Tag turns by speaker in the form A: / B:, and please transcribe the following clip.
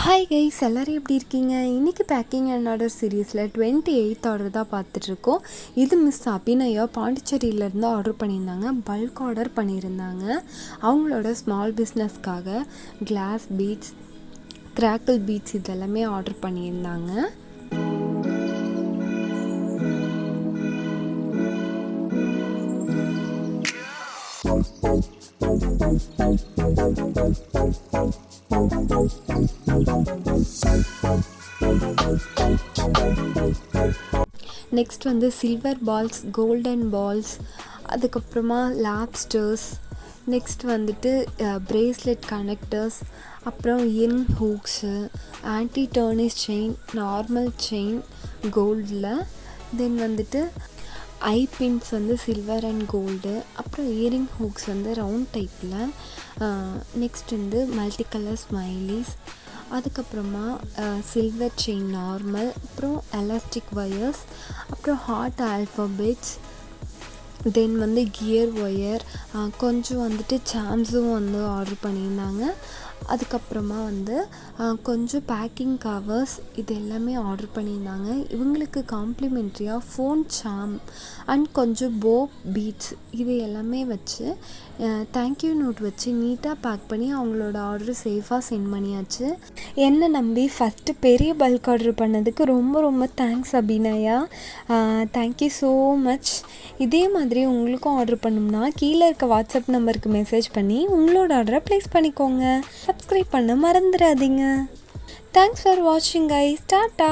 A: Hi guys, எல்லோரும் எப்படி இருக்கீங்க? இன்றைக்கி பேக்கிங் அண்ட் ஆர்டர் சீரீஸில் 28th ஆர்டர் தான் பார்த்துட்ருக்கோம். இது மிஸ் அபிநயா பாண்டிச்சேரியிலேருந்து ஆர்டர் பண்ணியிருந்தாங்க. பல்க் ஆர்டர் பண்ணியிருந்தாங்க. அவங்களோட ஸ்மால் பிஸ்னஸ்க்காக கிளாஸ் பீட்ஸ், கிராக்கிள் பீட்ஸ் இதெல்லாமே ஆர்டர் பண்ணியிருந்தாங்க. நெக்ஸ்ட் வந்து சில்வர் பால்ஸ், கோல்டன் பால்ஸ், அதுக்கப்புறமா லாப்ஸ்டர்ஸ், நெக்ஸ்ட் வந்துட்டு பிரேஸ்லெட் கனெக்டர்ஸ், அப்புறம் earring hooks, anti tarnish chain, normal chain கோல்டில், தென் வந்துட்டு ஐ பின்ஸ் வந்து சில்வர் அண்ட் கோல்டு, அப்புறம் இயரிங் ஹூக்ஸ் வந்து ரவுண்ட் டைப்பில், நெக்ஸ்ட் வந்து மல்டி கலர் ஸ்மைலிஸ், அதுக்கப்புறமா சில்வர் செயின் நார்மல், அப்புறம் எலாஸ்டிக் வயர்ஸ், அப்புறம் ஹார்ட் ஆல்ஃபபெட்ஸ், தென் வந்து கியர் ஒயர், கொஞ்சம் வந்துட்டு சாம்ஸும் வந்து ஆர்டர் பண்ணியிருந்தாங்க. அதுக்கப்புறமா வந்து கொஞ்சம் பேக்கிங் கவர்ஸ் இது எல்லாமே ஆர்டர் பண்ணியிருந்தாங்க. இவங்களுக்கு காம்ப்ளிமெண்ட்ரியாக ஃபோன் சாம் அண்ட் கொஞ்சம் போ பீட்ஸ் இது எல்லாமே வச்சு தேங்க்யூ நோட் வச்சு நீட்டாக பேக் பண்ணி அவங்களோட ஆர்டர் சேஃபாக சென்ட் பண்ணியாச்சு. என்னை நம்பி ஃபஸ்ட்டு பெரிய பல்க் ஆர்டர் பண்ணதுக்கு ரொம்ப ரொம்ப thanks Abhinaya. Thank you so much. இதே மாதிரி உங்களுக்கும் ஆர்டர் பண்ணணும்னா கீழே இருக்க வாட்ஸ்அப் நம்பருக்கு மெசேஜ் பண்ணி உங்களோட ஆர்டரை ப்ளேஸ் பண்ணிக்கோங்க. சப்ஸ்கிரைப் பண்ண மறந்துடாதீங்க. தேங்க்ஸ் ஃபார் வாட்சிங் கைஸ். டாட்டா.